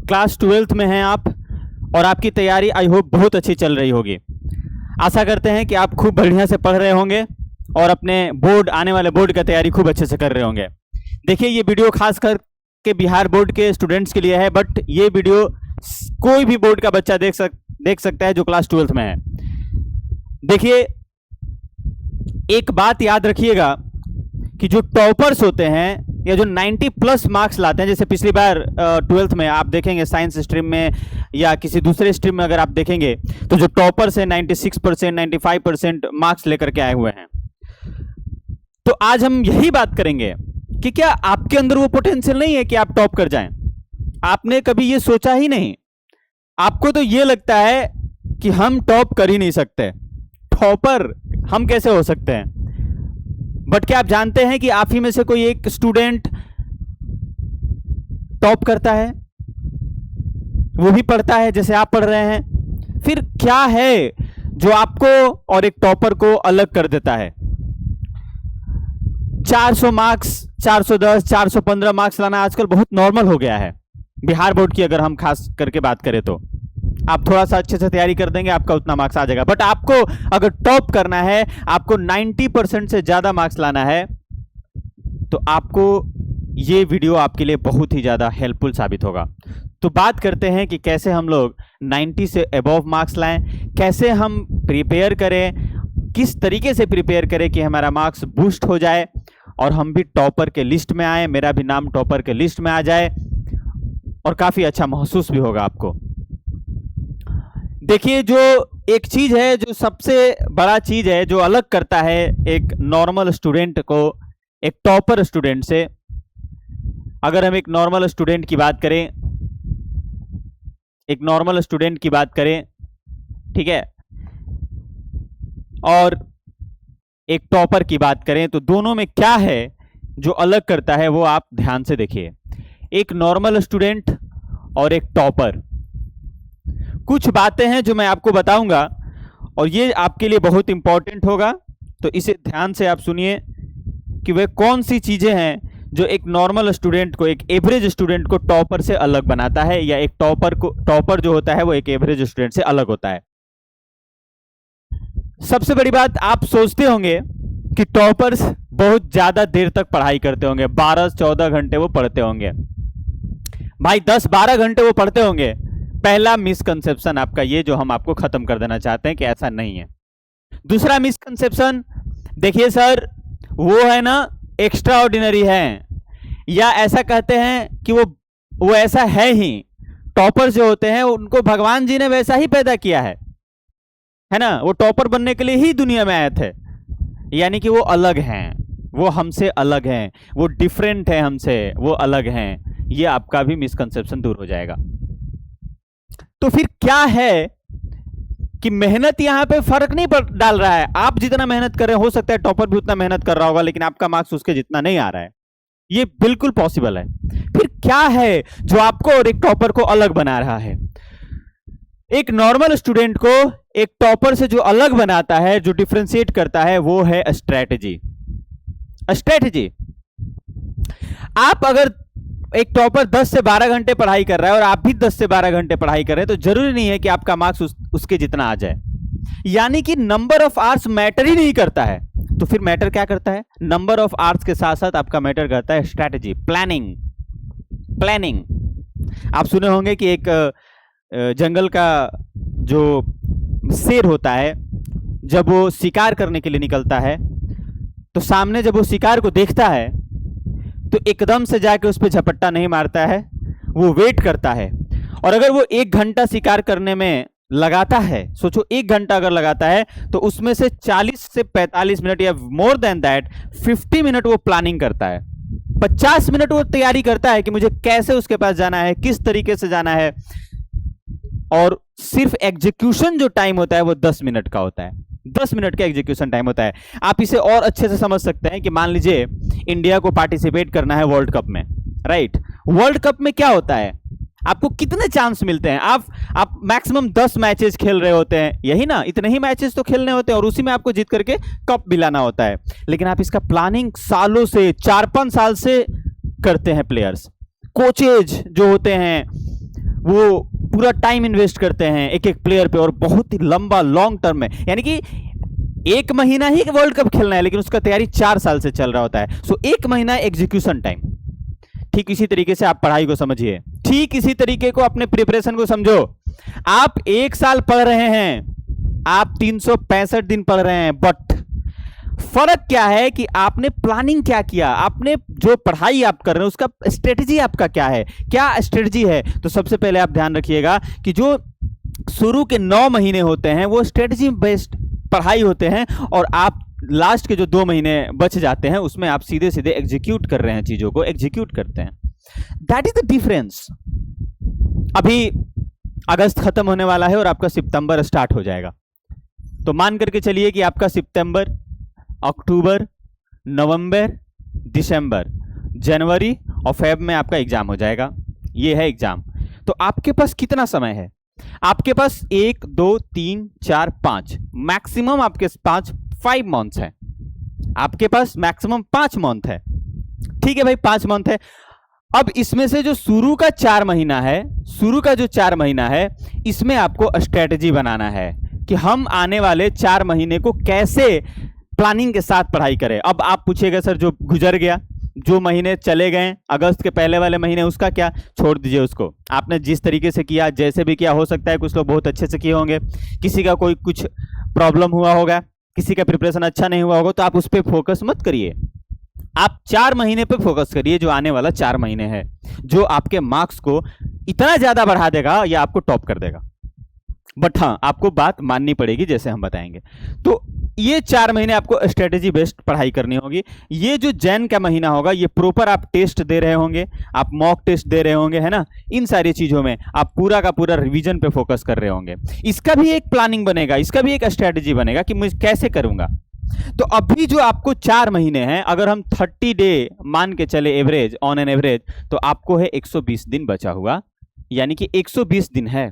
Class 12th में हैं आप और आपकी तैयारी आई होप बहुत अच्छी चल रही होगी। आशा करते हैं कि आप खूब बढ़िया से पढ़ रहे होंगे और अपने बोर्ड, आने वाले बोर्ड का तैयारी खूब अच्छे से कर रहे होंगे। देखिए, ये वीडियो खास करके बिहार बोर्ड के स्टूडेंट्स के लिए है, बट ये वीडियो कोई भी बोर्ड का बच्चा देख सकता है जो क्लास 12th में है। देखिए, एक बात याद रखिएगा कि जो टॉपर्स होते हैं या जो 90+ मार्क्स लाते हैं, जैसे पिछली बार 12th में आप देखेंगे साइंस स्ट्रीम में या किसी दूसरे स्ट्रीम में अगर आप देखेंगे तो जो टॉपर्स हैं 96%, 95% मार्क्स लेकर के आए हुए हैं। तो आज हम यही बात करेंगे कि क्या आपके अंदर वो पोटेंशियल नहीं है कि आप टॉप कर जाएं? आपने कभी ये सोचा ही नहीं? आपको तो ये लगता है कि हम टॉप कर ही नहीं सकते, टॉपर हम कैसे हो सकते हैं? बट क्या आप जानते हैं कि आप ही में से कोई एक स्टूडेंट टॉप करता है, वो भी पढ़ता है जैसे आप पढ़ रहे हैं? फिर क्या है जो आपको और एक टॉपर को अलग कर देता है? 400 मार्क्स, 410, 415 मार्क्स लाना आजकल बहुत नॉर्मल हो गया है। बिहार बोर्ड की अगर हम खास करके बात करें तो आप थोड़ा सा अच्छे से तैयारी कर देंगे, आपका उतना मार्क्स आ जाएगा। बट आपको अगर टॉप करना है, आपको 90% से ज्यादा मार्क्स लाना है, तो आपको ये वीडियो आपके लिए बहुत ही ज्यादा हेल्पफुल साबित होगा। तो बात करते हैं कि कैसे हम लोग 90 से अबव मार्क्स लाएं, कैसे हम प्रिपेयर करें, किस तरीके से प्रिपेयर करें कि हमारा मार्क्स बूस्ट हो जाए और हम भी टॉपर के लिस्ट में आए, मेरा भी नाम टॉपर के लिस्ट में आ जाए और काफी अच्छा महसूस भी होगा आपको। देखिए, जो एक चीज है, जो सबसे बड़ा चीज है, जो अलग करता है एक नॉर्मल स्टूडेंट को एक टॉपर स्टूडेंट से, अगर हम एक नॉर्मल स्टूडेंट की बात करें, एक नॉर्मल स्टूडेंट की बात करें, ठीक है, और एक टॉपर की बात करें, तो दोनों में क्या है जो अलग करता है वो आप ध्यान से देखिए। एक नॉर्मल स्टूडेंट और एक टॉपर, कुछ बातें हैं जो मैं आपको बताऊंगा और ये आपके लिए बहुत इंपॉर्टेंट होगा, तो इसे ध्यान से आप सुनिए कि वे कौन सी चीजें हैं जो एक नॉर्मल स्टूडेंट को, एक एवरेज स्टूडेंट को टॉपर से अलग बनाता है, या एक टॉपर जो होता है वो एक एवरेज स्टूडेंट से अलग होता है। सबसे बड़ी बात, आप सोचते होंगे कि टॉपर्स बहुत ज्यादा देर तक पढ़ाई करते होंगे, 12-14 घंटे वो पढ़ते होंगे। भाई 10-12 घंटे वो पढ़ते होंगे। पहला मिसकंसेप्शन आपका ये जो हम आपको खत्म कर देना चाहते हैं कि ऐसा नहीं है। दूसरा मिसकंसेप्शन, देखिए सर वो है ना एक्स्ट्रा ऑर्डिनरी है, या ऐसा कहते हैं कि वो ऐसा है ही, टॉपर जो होते हैं उनको भगवान जी ने वैसा ही पैदा किया है ना, वो टॉपर बनने के लिए ही दुनिया में आए थे, यानी कि वो अलग हैं, वो हमसे अलग हैं, वो डिफरेंट है हमसे, वो अलग हैं। ये आपका भी मिसकंसेप्शन दूर हो जाएगा। तो फिर क्या है कि मेहनत यहां पे फर्क नहीं डाल रहा है। आप जितना मेहनत कर रहे हैं, हो सकता है टॉपर भी उतना मेहनत कर रहा होगा, लेकिन आपका मार्क्स उसके जितना नहीं आ रहा है, ये बिल्कुल पॉसिबल है। फिर क्या है जो आपको और एक टॉपर को अलग बना रहा है? एक नॉर्मल स्टूडेंट को एक टॉपर से जो अलग बनाता है, जो डिफरेंशिएट करता है, वो है स्ट्रेटजी। स्ट्रेटजी, आप अगर एक टॉपर 10 से 12 घंटे पढ़ाई कर रहा है और आप भी 10 से 12 घंटे पढ़ाई कर रहे हैं, तो जरूरी नहीं है कि आपका मार्क्स उसके जितना आ जाए, यानी कि नंबर ऑफ आवर्स मैटर ही नहीं करता है। तो फिर मैटर क्या करता है? नंबर ऑफ आवर्स के साथ साथ आपका मैटर करता है स्ट्रैटेजी, प्लानिंग। आप सुने होंगे कि एक जंगल का जो शेर होता है, जब वो शिकार करने के लिए निकलता है, तो सामने जब वो शिकार को देखता है तो एकदम से जाके उस पर झपट्टा नहीं मारता है, वो वेट करता है। और अगर वो 1 घंटा शिकार करने में लगाता है, सोचो 1 घंटा अगर लगाता है, तो उसमें से 40 से 45 मिनट या मोर देन दैट 50 मिनट वो प्लानिंग करता है, 50 मिनट वो तैयारी करता है कि मुझे कैसे उसके पास जाना है, किस तरीके से जाना है, और सिर्फ एग्जीक्यूशन जो टाइम होता है वो 10 मिनट का होता है। 10 मिनट का एग्जीक्यूशन टाइम होता है। आप इसे और अच्छे से समझ सकते हैं कि मान लीजिए इंडिया को पार्टिसिपेट करना है वर्ल्ड कप में, राइट? वर्ल्ड कप में क्या होता है, आपको कितने चांस मिलते हैं? आप मैक्सिमम 10 मैचेस खेल रहे होते हैं, यही ना, इतने ही मैचेस तो खेलने होते हैं और उसी में आपको जीत करके कप दिलाना होता है। लेकिन आप इसका प्लानिंग सालों से, 4-5 साल से करते हैं प्लेयर्स। कोचेज जो होते हैं वो पूरा टाइम इन्वेस्ट करते हैं एक एक प्लेयर पे, और बहुत ही लंबा लॉन्ग टर्म में, यानी कि एक महीना ही वर्ल्ड कप खेलना है लेकिन उसका तैयारी 4 साल से चल रहा होता है। सो एक महीना एग्जीक्यूशन टाइम। ठीक इसी तरीके से आप पढ़ाई को समझिए, ठीक इसी तरीके को अपने प्रिपरेशन को समझो। आप 1 साल पढ़ रहे हैं, आप 365 दिन पढ़ रहे हैं, बट फर्क क्या है कि आपने प्लानिंग क्या किया, आपने जो पढ़ाई आप कर रहे हैं उसका स्ट्रेटजी आपका क्या है, क्या स्ट्रेटजी है। तो सबसे पहले आप ध्यान रखिएगा कि जो शुरू के 9 महीने होते हैं वो स्ट्रेटजी बेस्ड पढ़ाई होते हैं, और आप लास्ट के जो 2 महीने बच जाते हैं उसमें आप सीधे सीधे एग्जीक्यूट कर रहे हैं, चीजों को एग्जीक्यूट करते हैं। That is the difference. अभी अगस्त खत्म होने वाला है और आपका सितंबर स्टार्ट हो जाएगा, तो मान करके चलिए कि आपका सितंबर, अक्टूबर, नवंबर, दिसंबर, जनवरी और फेब में आपका एग्जाम हो जाएगा। ये है एग्जाम। तो आपके पास कितना समय है? आपके पास 1 2 3 4 5 मैक्सिमम आपके पास 5 मंथ्स है। आपके पास मैक्सिमम 5 मंथ है। ठीक है भाई, 5 मंथ है। अब इसमें से जो शुरू का 4 महीना है, शुरू का जो 4 महीना है, इसमें आपको स्ट्रेटजी बनाना है कि हम आने वाले 4 महीने को कैसे प्लानिंग के साथ पढ़ाई करें। अब आप पूछिएगा सर जो गुजर गया, जो महीने चले गए अगस्त के पहले वाले महीने, उसका क्या? छोड़ दीजिए उसको। आपने जिस तरीके से किया, जैसे भी किया, हो सकता है कुछ लोग बहुत अच्छे से किए होंगे, किसी का कोई कुछ प्रॉब्लम हुआ होगा, किसी का प्रिपरेशन अच्छा नहीं हुआ होगा, तो आप उस पर फोकस मत करिए। आप 4 महीने पे फोकस करिए, जो आने वाला 4 महीने है, जो आपके मार्क्स को इतना ज्यादा बढ़ा देगा या आपको टॉप कर देगा। बट हाँ, आपको बात माननी पड़ेगी जैसे हम बताएंगे। तो ये 4 महीने आपको स्ट्रेटेजी बेस्ड पढ़ाई करनी होगी। ये जो जैन का महीना होगा, ये प्रॉपर आप टेस्ट दे रहे होंगे, आप मॉक टेस्ट दे रहे होंगे, है ना। इन सारी चीजों में आप पूरा का पूरा रिवीजन पे फोकस कर रहे होंगे। इसका भी एक प्लानिंग बनेगा, इसका भी एक स्ट्रेटेजी बनेगा कि मैं कैसे करूंगा। तो अभी जो आपको 4 महीने हैं, अगर हम 30 डे मान के चले एवरेज, ऑन एन एवरेज, तो आपको है 120 दिन बचा हुआ, यानी कि 120 दिन है।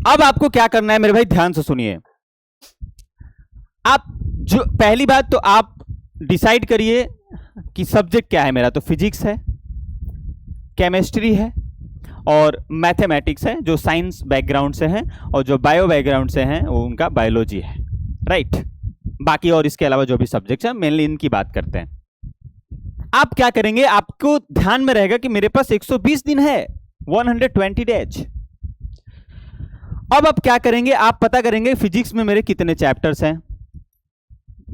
अब आपको क्या करना है मेरे भाई, ध्यान से सुनिए। आप जो पहली बात तो आप डिसाइड करिए कि सब्जेक्ट क्या है मेरा। तो फिजिक्स है, केमिस्ट्री है और मैथमेटिक्स है, जो साइंस बैकग्राउंड से हैं, और जो बायो बैकग्राउंड से हैं वो उनका बायोलॉजी है, राइट। बाकी और इसके अलावा जो भी सब्जेक्ट्स हैं, मेनली इनकी बात करते हैं। आप क्या करेंगे, आपको ध्यान में रहेगा कि मेरे पास 120 दिन है, 120 डेज। अब आप क्या करेंगे, आप पता करेंगे फिजिक्स में मेरे कितने चैप्टर्स हैं।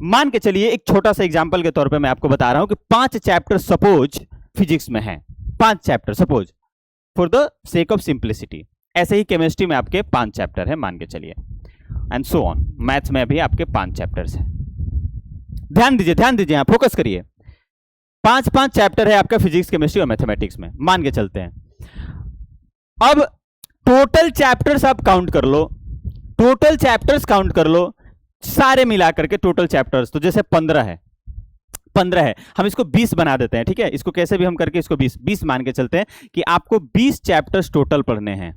मान के चलिए, एक छोटा सा एग्जांपल के तौर पे मैं आपको बता रहा हूं कि 5 चैप्टर सपोज फिजिक्स में हैं, 5 chapter suppose, for the sake of simplicity. ऐसे ही केमिस्ट्री में आपके 5 चैप्टर है मान के चलिए, एंड सो ऑन। मैथ्स में भी आपके 5 चैप्टर्स हैं। ध्यान दीजिए, ध्यान दीजिए, यहां फोकस करिए। 5 चैप्टर है आपका फिजिक्स, केमिस्ट्री और मैथमेटिक्स में, मान के चलते हैं। अब टोटल चैप्टर्स आप काउंट कर लो, टोटल चैप्टर्स काउंट कर लो, सारे मिलाकर के टोटल चैप्टर्स। तो जैसे 15 है, 15 है, हम इसको 20 बना देते हैं, ठीक है। इसको कैसे भी हम करके इसको 20 मान के चलते हैं कि आपको 20 चैप्टर्स टोटल पढ़ने हैं।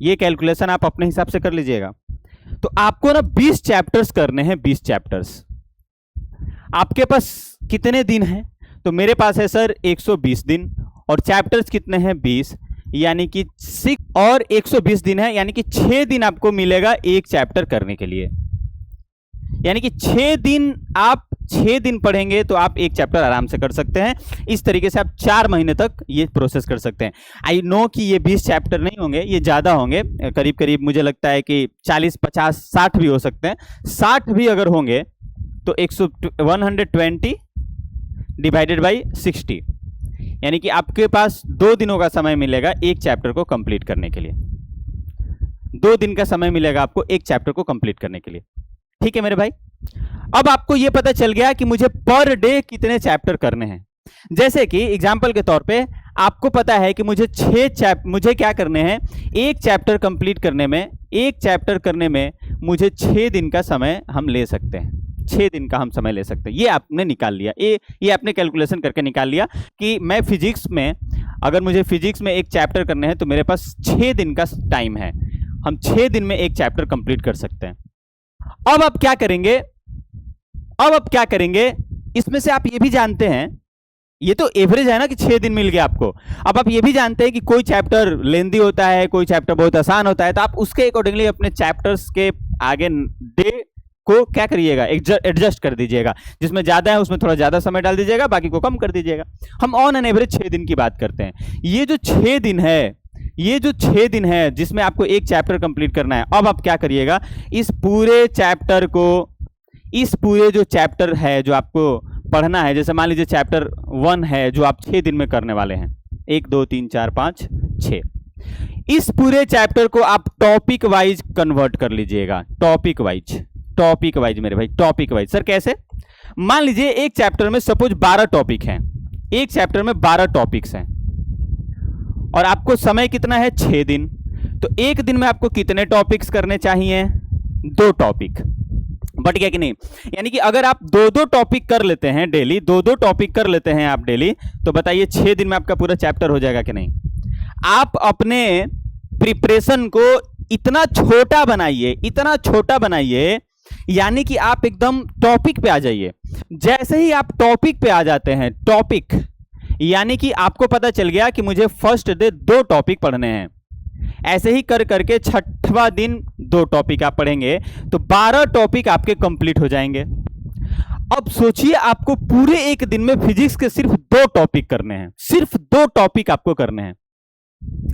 ये कैलकुलेशन आप अपने हिसाब से कर लीजिएगा। तो आपको ना 20 चैप्टर्स करने हैं, 20 चैप्टर्स। आपके पास कितने दिन हैं? तो मेरे पास है सर 120 दिन, और चैप्टर्स कितने हैं? 20, यानी कि 6 और 120 दिन है, यानी कि 6 दिन आपको मिलेगा एक चैप्टर करने के लिए। यानी कि 6 दिन, आप 6 दिन पढ़ेंगे तो आप एक चैप्टर आराम से कर सकते हैं। इस तरीके से आप 4 महीने तक ये प्रोसेस कर सकते हैं। आई नो कि ये 20 चैप्टर नहीं होंगे, ये ज़्यादा होंगे, करीब करीब मुझे लगता है कि 40, 50, 60 भी हो सकते हैं। 60 भी अगर होंगे तो 120 डिवाइडेड बाई 60, यानी कि आपके पास 2 दिनों का समय मिलेगा एक चैप्टर को कंप्लीट करने के लिए। 2 दिन का समय मिलेगा आपको एक चैप्टर को कंप्लीट करने के लिए, ठीक है मेरे भाई। अब आपको यह पता चल गया कि मुझे पर डे कितने चैप्टर करने हैं। जैसे कि एग्जांपल के तौर पे आपको पता है कि मुझे क्या करने हैं, एक चैप्टर कंप्लीट करने में, एक चैप्टर करने में मुझे 6 दिन का समय हम ले सकते हैं। 6 दिन का हम समय ले सकते हैं। ये आपने निकाल लिया, ये आपने कैलकुलेशन करके निकाल लिया कि मैं फिजिक्स में, अगर मुझे फिजिक्स में एक चैप्टर करने हैं तो मेरे पास 6 दिन का टाइम है। हम 6 दिन में एक चैप्टर कंप्लीट कर सकते हैं। अब आप क्या करेंगे, इसमें से आप ये भी जानते हैं ये तो एवरेज है ना कि 6 दिन मिल गया आपको। अब आप ये भी जानते हैं कि कोई चैप्टर लेंदी होता है, कोई चैप्टर बहुत आसान होता है, तो आप उसके अकॉर्डिंगली अपने चैप्टर्स के आगे डे को क्या करिएगा, एडजस्ट कर दीजिएगा। जिसमें ज्यादा है उसमें थोड़ा ज्यादा समय डाल दीजिएगा, बाकी को कम कर दीजिएगा। हम ऑन एन एवरेज 6 दिन की बात करते हैं। ये जो 6 दिन है, ये जो 6 दिन है जिसमें आपको एक चैप्टर कंप्लीट करना है, अब आप क्या करिएगा, इस पूरे चैप्टर को, इस पूरे जो चैप्टर है जो आपको पढ़ना है, जैसे मान लीजिए चैप्टर 1 है जो आप 6 दिन में करने वाले हैं, 1 2 3 4 5 6, इस पूरे चैप्टर को आप टॉपिक वाइज कन्वर्ट कर लीजिएगा। टॉपिक वाइज, टॉपिक वाइज मेरे भाई, टॉपिक वाइज। सर कैसे? मान लीजिए एक चैप्टर में सपोज 12 टॉपिक हैं, एक चैप्टर में 12 टॉपिक्स हैं और आपको समय कितना है, 6 दिन। तो एक दिन में आपको कितने टॉपिक्स करने चाहिए, 2 टॉपिक। बट क्या कि नहीं, यानी कि अगर आप 2-2 टॉपिक कर लेते हैं डेली, 2-2 टॉपिक कर लेते हैं आप डेली, तो बताइए 6 दिन में आपका पूरा चैप्टर हो जाएगा कि नहीं। आप अपने प्रिपरेशन को इतना छोटा बनाइए, इतना छोटा बनाइए, यानी कि आप एकदम टॉपिक पे आ जाइए। जैसे ही आप टॉपिक पे आ जाते हैं, टॉपिक यानी कि आपको पता चल गया कि मुझे फर्स्ट डे 2 टॉपिक पढ़ने हैं, ऐसे ही कर करके 6वां दिन 2 टॉपिक आप पढ़ेंगे तो 12 टॉपिक आपके कंप्लीट हो जाएंगे। अब सोचिए आपको पूरे एक दिन में फिजिक्स के सिर्फ 2 टॉपिक करने हैं, सिर्फ 2 टॉपिक आपको करने हैं।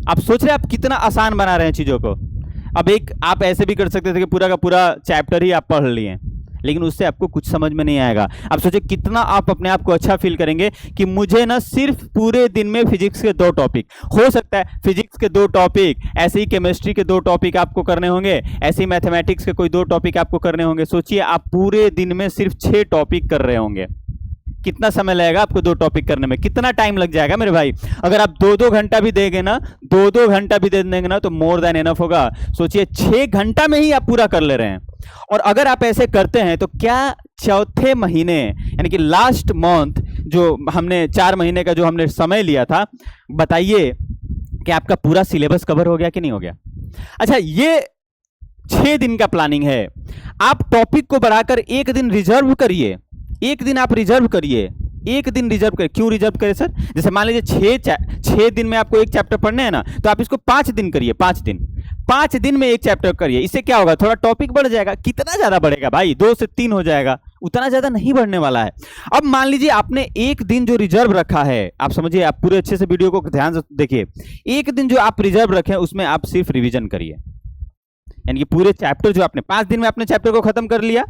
आप सोच रहे हैं आप कितना आसान बना रहे हैं चीजों को। अब एक आप ऐसे भी कर सकते थे कि पूरा का पूरा चैप्टर ही आप पढ़ लिए, लेकिन उससे आपको कुछ समझ में नहीं आएगा। आप सोचिए कितना आप अपने आप को अच्छा फील करेंगे कि मुझे ना सिर्फ पूरे दिन में फिजिक्स के 2 टॉपिक, हो सकता है फिजिक्स के 2 टॉपिक, ऐसे ही केमिस्ट्री के 2 टॉपिक आपको करने होंगे, ऐसे ही मैथमेटिक्स के कोई 2 टॉपिक आपको करने होंगे। सोचिए आप पूरे दिन में सिर्फ 6 टॉपिक कर रहे होंगे, कितना समय लगेगा आपको 2 टॉपिक करने में, कितना टाइम लग जाएगा मेरे भाई। अगर आप 2-2 घंटा भी देंगे ना, 2-2 घंटा भी दे देंगे ना, तो मोर देन एनफ होगा। सोचिए 6 घंटा में ही आप पूरा कर ले रहे हैं। और अगर आप ऐसे करते हैं तो क्या चौथे महीने यानी कि लास्ट मंथ जो हमने 4 महीने का जो हमने समय लिया था, बताइए कि आपका पूरा सिलेबस कवर हो गया कि नहीं हो गया। अच्छा, ये 6 दिन का प्लानिंग है। आप टॉपिक को बढ़ाकर एक दिन रिजर्व करिए, एक दिन आप रिजर्व करिए, एक दिन रिजर्व करिए। क्यों रिजर्व करें सर? जैसे मान लीजिए 6 दिन में आपको एक चैप्टर पढ़ने हैं ना, तो आप इसको 5 दिन करिए, 5 दिन में एक चैप्टर करिए। इससे क्या होगा, थोड़ा टॉपिक बढ़ जाएगा। कितना ज्यादा बढ़ेगा भाई, 2 से 3 हो जाएगा, उतना ज्यादा नहीं बढ़ने वाला है। अब मान लीजिए आपने एक दिन जो रिजर्व रखा है, आप समझिए, आप पूरे अच्छे से वीडियो को ध्यान से देखिए। एक दिन जो आप रिजर्व रखें उसमें आप सिर्फ रिवीजन करिए, यानी कि पूरे चैप्टर जो आपने 5 दिन में अपने चैप्टर को खत्म कर लिया।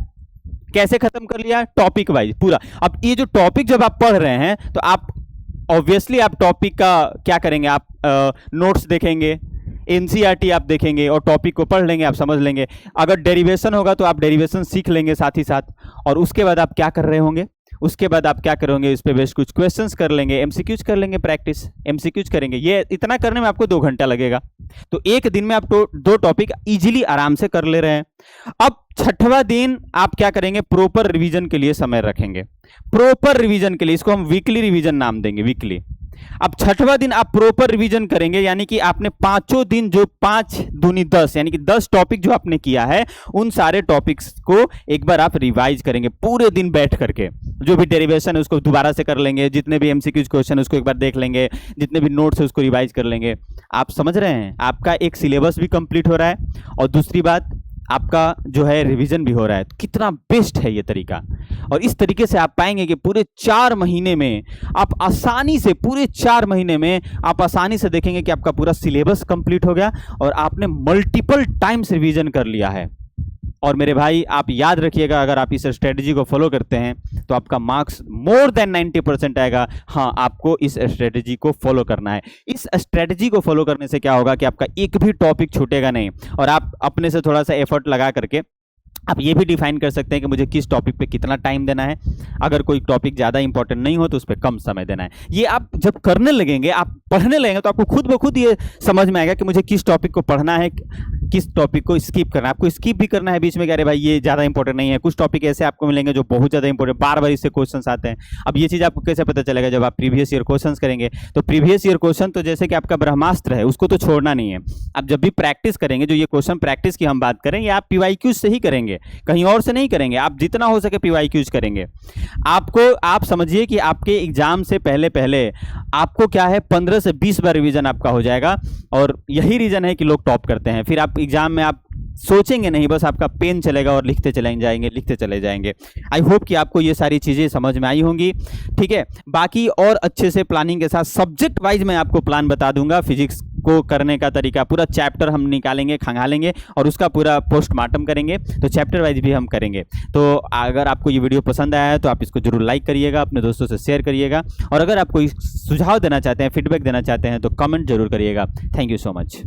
कैसे खत्म कर लिया? टॉपिक वाइज पूरा। अब ये जो टॉपिक जब आप पढ़ रहे हैं तो आप ऑब्वियसली आप टॉपिक का क्या करेंगे, आप नोट्स देखेंगे, एनसीईआरटी आप देखेंगे और टॉपिक को पढ़ लेंगे, आप समझ लेंगे। अगर डेरिवेशन होगा तो आप डेरिवेशन सीख लेंगे साथ ही साथ। और उसके बाद आप क्या कर रहे होंगे, उसके बाद आप क्या करोगे, इस पे बेस्ड कुछ क्वेश्चंस कर लेंगे, एमसीक्यूज कर लेंगे, प्रैक्टिस एमसीक्यूज करेंगे। ये इतना करने में आपको 2 घंटा लगेगा। तो एक दिन में आप 2 टॉपिक इजीली आराम से कर ले रहे हैं। अब 6वां दिन आप क्या करेंगे, प्रॉपर रिवीजन के लिए समय रखेंगे। प्रॉपर रिवीजन के लिए, इसको हम वीकली रिवीजन नाम देंगे, वीकली। अब 6वां दिन आप प्रॉपर रिवीजन करेंगे, यानी कि आपने 5 दिन जो 5 दूनी 10 यानी कि 10 टॉपिक जो आपने किया है, उन सारे टॉपिक्स को एक बार आप रिवाइज करेंगे पूरे दिन बैठ करके। जो भी डेरिवेशन है उसको दोबारा से कर लेंगे, जितने भी एमसीक्यूज क्वेश्चन है उसको एक बार देख लेंगे, जितने भी नोट्स है उसको रिवाइज कर लेंगे। आप समझ रहे हैं, आपका एक सिलेबस भी कंप्लीट हो रहा है और दूसरी बात आपका जो है रिवीजन भी हो रहा है। तो कितना बेस्ट है ये तरीका। और इस तरीके से आप पाएंगे कि पूरे 4 महीने में आप आसानी से, पूरे 4 महीने में आप आसानी से देखेंगे कि आपका पूरा सिलेबस कंप्लीट हो गया और आपने मल्टीपल टाइम्स रिवीजन कर लिया है। और मेरे भाई आप याद रखिएगा, अगर आप इस स्ट्रेटजी को फॉलो करते हैं तो आपका मार्क्स मोर देन 90% आएगा। हाँ, आपको इस स्ट्रेटजी को फॉलो करना है। इस स्ट्रेटजी को फॉलो करने से क्या होगा कि आपका एक भी टॉपिक छूटेगा नहीं और आप अपने से थोड़ा सा एफर्ट लगा करके आप ये भी डिफाइन कर सकते हैं कि मुझे किस टॉपिक पे कितना टाइम देना है। अगर कोई टॉपिक ज़्यादा इंपॉर्टेंट नहीं हो तो उस पर कम समय देना है। ये आप जब करने लगेंगे, आप पढ़ने लगेंगे, तो आपको खुद ब खुद ये समझ में आएगा कि मुझे किस टॉपिक को पढ़ना है, किस टॉपिक को स्किप करना है। आपको स्किप भी करना है बीच में, कह रहे भाई ये ज़्यादा इंपॉर्टेंट नहीं है। कुछ टॉपिक ऐसे आपको मिलेंगे जो बहुत ज़्यादा इंपॉर्टेंट, बार बार इससे क्वेश्चन आते हैं। अब ये चीज़ आपको कैसे पता चलेगा, जब आप प्रीवियस ईयर क्वेश्चन करेंगे। तो प्रीवियस ईयर क्वेश्चन तो जैसे कि आपका ब्रह्मास्त्र है, उसको तो छोड़ना नहीं है। आप जब भी प्रैक्टिस करेंगे, जो ये क्वेश्चन प्रैक्टिस की हम बात करें, ये आप पीवाईक्यूज से ही करेंगे, कहीं और से नहीं करेंगे। आप जितना हो सके पीवाईक्यूज करेंगे। आपको आप समझिए कि आपके एग्जाम से पहले पहले आपको क्या है 15 से 20 बार रिवीजन आपका हो जाएगा। और यही रीजन है कि लोग टॉप करते हैं। फिर आप एग्जाम में आप सोचेंगे नहीं, बस आपका पेन चलेगा और लिखते चले जाएंगे, लिखते चले जाएंगे। आई होप कि आपको ये सारी चीज़ें समझ में आई होंगी। ठीक है, बाकी और अच्छे से प्लानिंग के साथ सब्जेक्ट वाइज मैं आपको प्लान बता दूंगा। फिजिक्स को करने का तरीका, पूरा चैप्टर हम निकालेंगे, खंगालेंगे और उसका पूरा पोस्टमार्टम करेंगे। तो चैप्टर वाइज भी हम करेंगे। तो अगर आपको ये वीडियो पसंद आया है तो आप इसको जरूर लाइक करिएगा, अपने दोस्तों से शेयर करिएगा। और अगर आप कोई सुझाव देना चाहते हैं, फीडबैक देना चाहते हैं तो कमेंट जरूर करिएगा। Thank you so much.